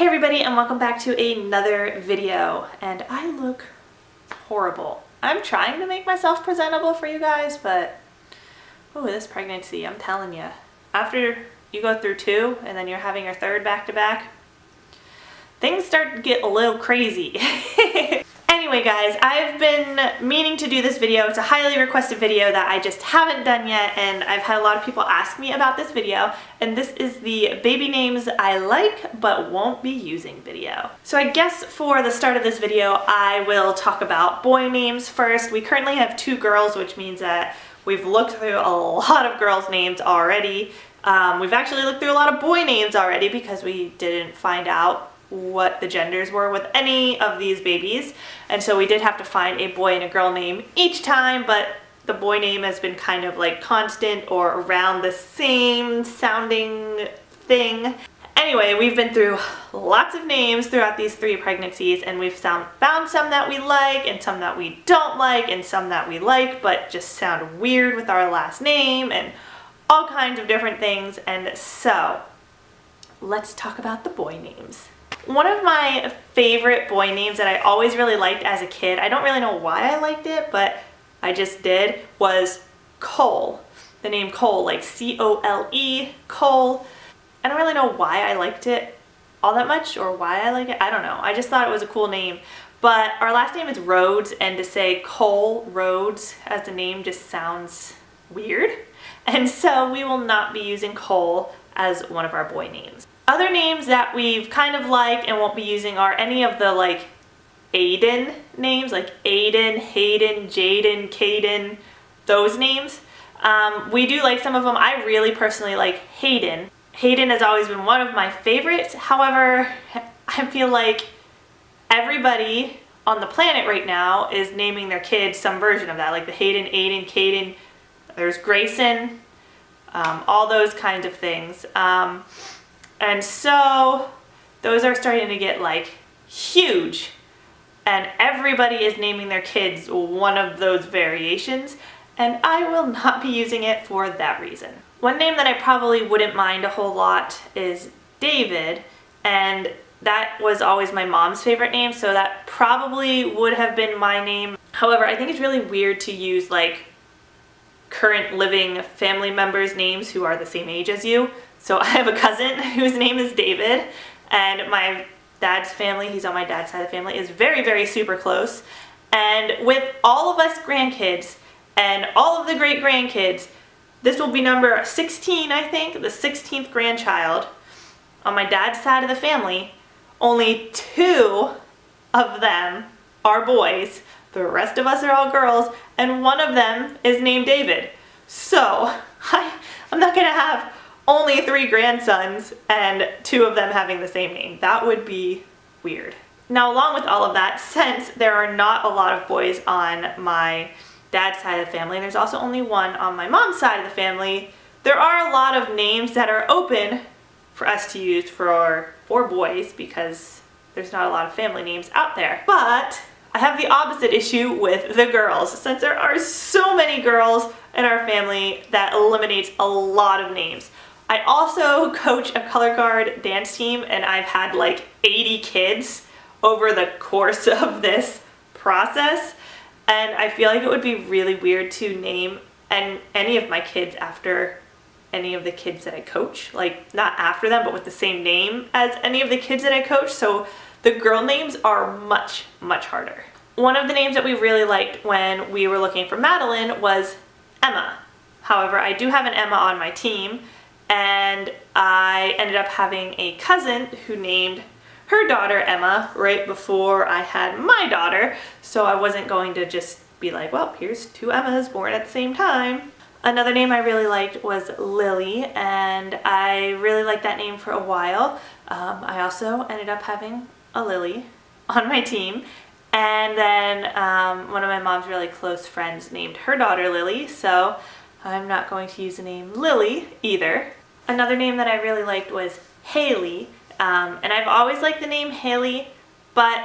Hey everybody, and welcome back to another video. And I look horrible. I'm trying to make myself presentable for you guys, but oh, this pregnancy, I'm telling you. After you go through two and then you're having your third back to back, things start to get a little crazy. Anyway guys, I've been meaning to do this video. It's a highly requested video that I just haven't done yet, and I've had a lot of people ask me about this video, and this is the baby names I like but won't be using video. So I guess for the start of this video, I will talk about boy names first. We currently have two girls, which means that we've looked through a lot of girls' names already. We've actually looked through a lot of boy names already because we didn't find out what the genders were with any of these babies, and so we did have to find a boy and a girl name each time, but the boy name has been kind of like constant or around the same sounding thing. Anyway, we've been through lots of names throughout these 3 pregnancies, and we've found some that we like and some that we don't like and some that we like but just sound weird with our last name and all kinds of different things. And so let's talk about the boy names. One of my favorite boy names that I always really liked as a kid, I don't really know why I liked it, but I just did, was Cole. The name Cole, like C-O-L-E, Cole. I don't really know why I liked it all that much or why I like it. I don't know. I just thought it was a cool name. But our last name is Rhodes, and to say Cole Rhodes as a name just sounds weird. And so we will not be using Cole as one of our boy names. Other names that we've kind of liked and won't be using are any of the like Aiden names, like Aiden, Hayden, Jaden, Caden, those names. We do like some of them. I really personally like Hayden. Hayden has always been one of my favorites. However, I feel like everybody on the planet right now is naming their kids some version of that, like the Hayden, Aiden, Caden, there's Grayson, all those kinds of things. And so those are starting to get like huge, and everybody is naming their kids one of those variations, and I will not be using it for that reason. One name that I probably wouldn't mind a whole lot is David, and that was always my mom's favorite name, so that probably would have been my name. However, I think it's really weird to use like current living family members' names who are the same age as you. So I have a cousin whose name is David, and my dad's family, he's on my dad's side of the family, is very, very super close. And with all of us grandkids and all of the great grandkids, this will be number 16, I think, the 16th grandchild on my dad's side of the family. Only 2 of them are boys. The rest of us are all girls, and one of them is named David. So I'm not gonna have only 3 grandsons and 2 of them having the same name. That would be weird. Now, along with all of that, since there are not a lot of boys on my dad's side of the family, and there's also only 1 on my mom's side of the family, there are a lot of names that are open for us to use for boys because there's not a lot of family names out there. But I have the opposite issue with the girls. Since there are so many girls in our family, that eliminates a lot of names. I also coach a color guard dance team, and I've had like 80 kids over the course of this process, and I feel like it would be really weird to name any of my kids after any of the kids that I coach. Like, not after them, but with the same name as any of the kids that I coach, so the girl names are much, much harder. One of the names that we really liked when we were looking for Madeline was Emma. However, I do have an Emma on my team, and I ended up having a cousin who named her daughter Emma right before I had my daughter, so I wasn't going to just be like, well, here's 2 Emmas born at the same time. Another name I really liked was Lily, and I really liked that name for a while. I also ended up having a Lily on my team, and then one of my mom's really close friends named her daughter Lily, so I'm not going to use the name Lily either. Another name that I really liked was Haley, and I've always liked the name Haley, but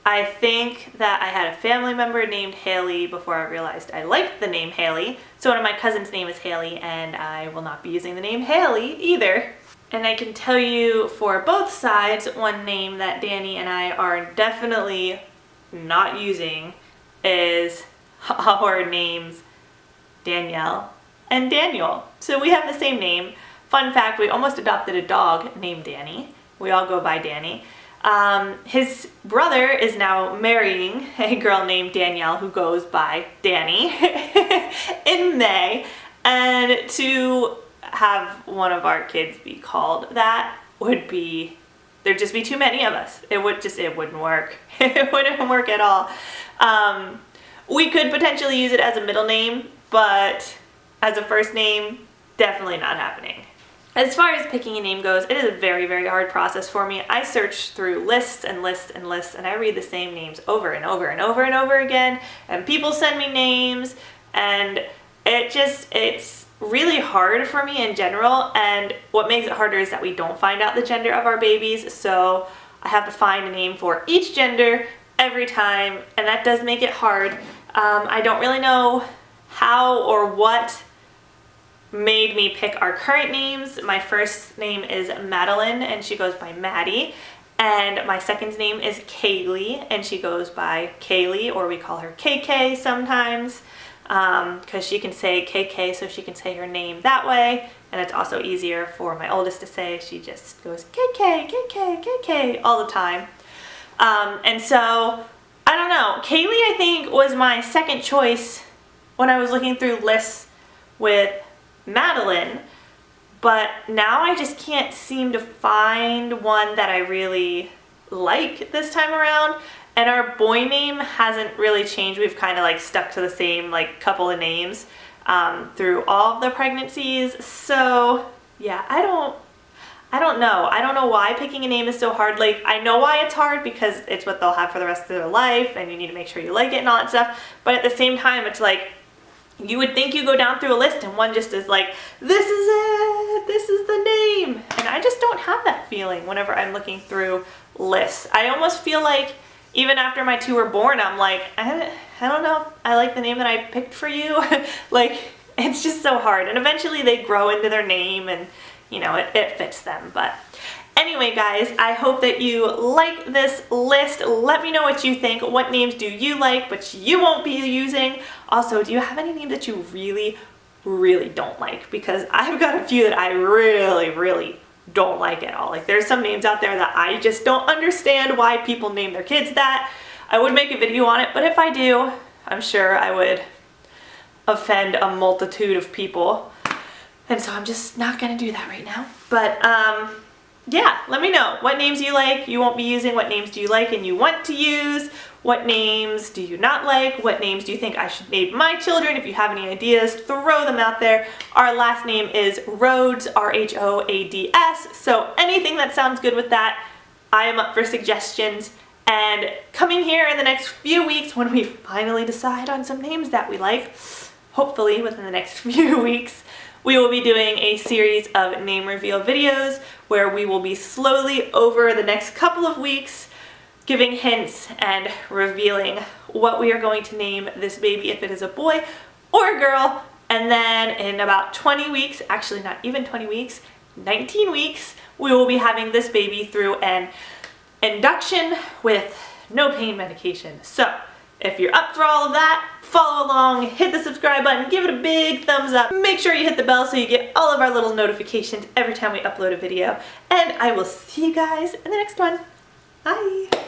I think that I had a family member named Haley before I realized I liked the name Haley. So one of my cousin's name is Haley, and I will not be using the name Haley either. And I can tell you for both sides, one name that Danny and I are definitely not using is our names Danielle and Daniel. So we have the same name. Fun fact, we almost adopted a dog named Danny. We all go by Danny. His brother is now marrying a girl named Danielle who goes by Danny in May. And to have one of our kids be called that would be, there'd just be too many of us. It wouldn't work. It wouldn't work at all. We could potentially use it as a middle name, but as a first name, definitely not happening. As far as picking a name goes, it is a very, very hard process for me. I search through lists and lists and lists, and I read the same names over and over and over and over again, and people send me names, and it's really hard for me in general, and what makes it harder is that we don't find out the gender of our babies, so I have to find a name for each gender every time, and that does make it hard. I don't really know how or what made me pick our current names. My first name is Madeline, and she goes by Maddie, and my second name is Kaylee, and she goes by Kaylee, or we call her KK sometimes, because she can say KK, so she can say her name that way, and it's also easier for my oldest to say. She just goes KK, KK, KK all the time. And so, I don't know, Kaylee I think was my second choice when I was looking through lists with Madeline, but now I just can't seem to find one that I really like this time around. And our boy name hasn't really changed. We've kind of like stuck to the same like couple of names through all of the pregnancies. So yeah, I don't know. I don't know why picking a name is so hard. Like, I know why it's hard because it's what they'll have for the rest of their life and you need to make sure you like it and all that stuff. But at the same time, it's like, you would think you go down through a list and one just is like, this is it, this is the name. And I just don't have that feeling whenever I'm looking through lists. I almost feel like even after my two were born, I'm like, I don't know, I like the name that I picked for you. Like, it's just so hard. And eventually they grow into their name and, you know, it fits them. But anyway, guys, I hope that you like this list. Let me know what you think. What names do you like but you won't be using? Also, do you have any names that you really, really don't like? Because I've got a few that I really, really don't like at all. Like, there's some names out there that I just don't understand why people name their kids that. I would make a video on it, but if I do, I'm sure I would offend a multitude of people. And so I'm just not gonna do that right now. But yeah, let me know what names you like, you won't be using, what names do you like and you want to use, what names do you not like, what names do you think I should name my children. If you have any ideas, throw them out there. Our last name is Rhoads, R-H-O-A-D-S, so anything that sounds good with that, I am up for suggestions. And coming here in the next few weeks when we finally decide on some names that we like, hopefully within the next few weeks, we will be doing a series of name reveal videos where we will be slowly over the next couple of weeks giving hints and revealing what we are going to name this baby, if it is a boy or a girl. And then in about 20 weeks, actually not even 20 weeks, 19 weeks, we will be having this baby through an induction with no pain medication. So if you're up for all of that, follow along, hit the subscribe button, give it a big thumbs up, make sure you hit the bell so you get all of our little notifications every time we upload a video, and I will see you guys in the next one. Bye!